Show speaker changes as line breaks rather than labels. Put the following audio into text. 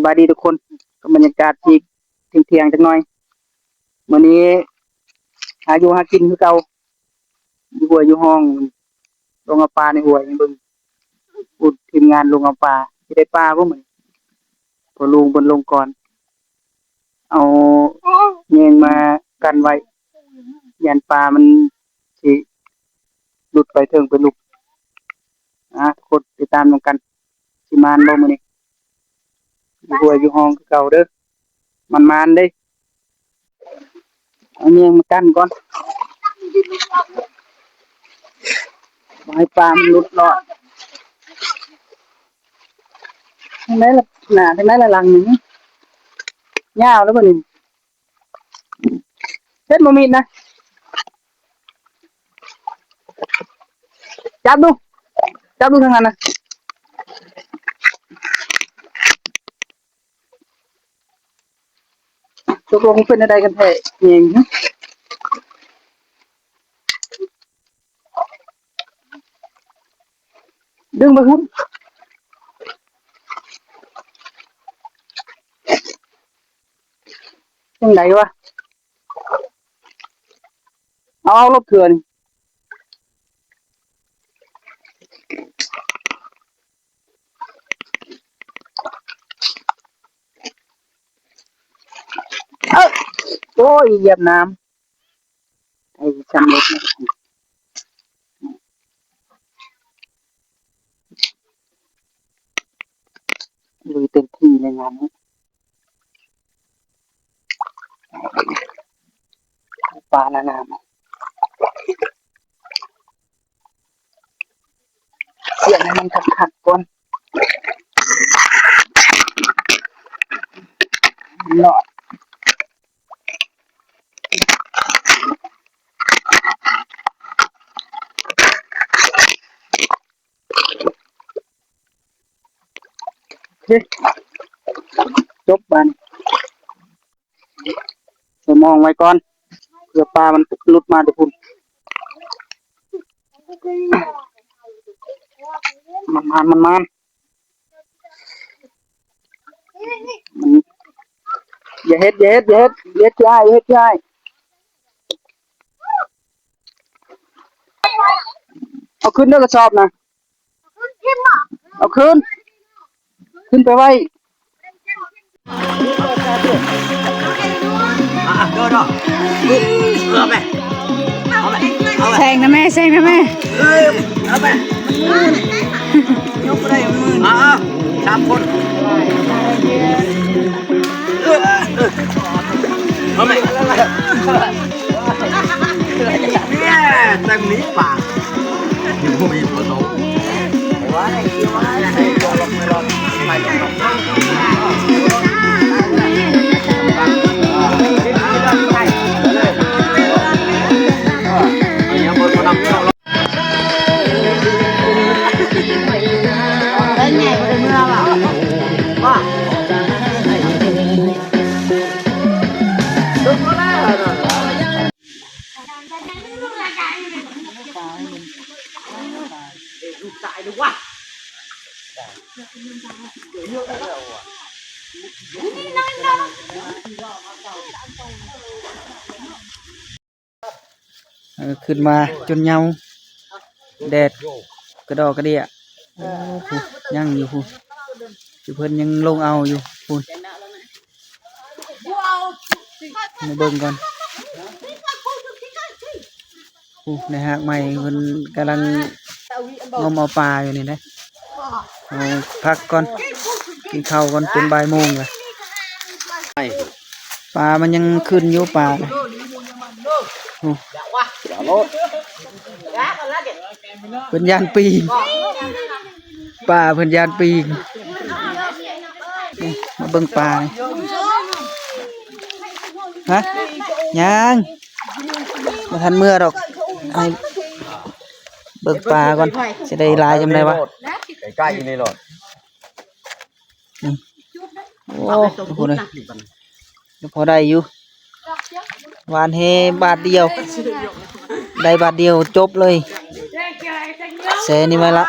ายดีทุกคนบรรยากาศที่เที่ยงๆจังหน่อยมื้อนี้หาอยู่หากินคือเก่าอยู่หัวอยู่ห้องลงเอาปลาในห้วยนี่เบิ่งพูดทีมงานลงเอาปลาสิได้ปลาบ่มื้อนี้พอลุงเพิ่นลงก่อนเอาแยงมากันไว้ยันปลามันสิหลุดไปเทิงไปลุกกดติดตามนำกันสิมานบ่มื้อนี้อยู่หัวอยู่ห้องคือเก่าเด้อมันๆเด้เอาแยงมากันก่อนบ่ให้ปลามันหลุดรอดทางไหนล่ะหน้าทางไหนล่ะหลังนี่ยาวแล้วบ่นี่เฮ็ดบ่มีนะจับดูทางนั้นน่ะตกลงเป็นอะไรกันแท้แยงดึงไปพุ่นจังไดวะเอาลบเถื่อนโอ้ยเหยียบน้ำไอ้สำเร็จนะลุยเต็มที่ในงานนี้ปลานานาเสียงให้มันขัดก่อนหลอดจบบันจะมองไว้ก่อนเผื่อปลามันหลุดมาทุกคนมันอย่าเฮ็ดยายเอาขึ้นเด้อกระสอบนะเอาขึ้นไปไว้
แซงนะแม่
เอาไปยกไปได้มือ3 คนเอาไปเนี่ยตั้งนี้ปากอยู่มีหัวโตว่าให้ลงไปตายดูว่า
ขึ้นมาจนเหงาแดดกระดอกกระเดียยังอยู่พูนเพิ่นยังลงเอาอยู่พูนมาเบิ่งก่อนในหากใหม่เพิ่นกำลังงมเอาปลาอยู่นี่นะเอาพักก่อนกินข้าวก่อนเป็นบ่ายโมงเลยปลามันยังขึ้นอยู่ปลาเลยเพิ่นยานปีงปลาเพิ่นยานปีงมาเบิ่งปลาฮะยังมาทันเมื่อดอกให้เบิ่งปลาก่อนจะได้ลายจำได้วะ
ใกล้ๆนี่หรอ
โอ้ทุกคนเลยพอได้อยู่หวานเฮบาทเดียวได้บาทเดียวจบเลยเซนี่มาละ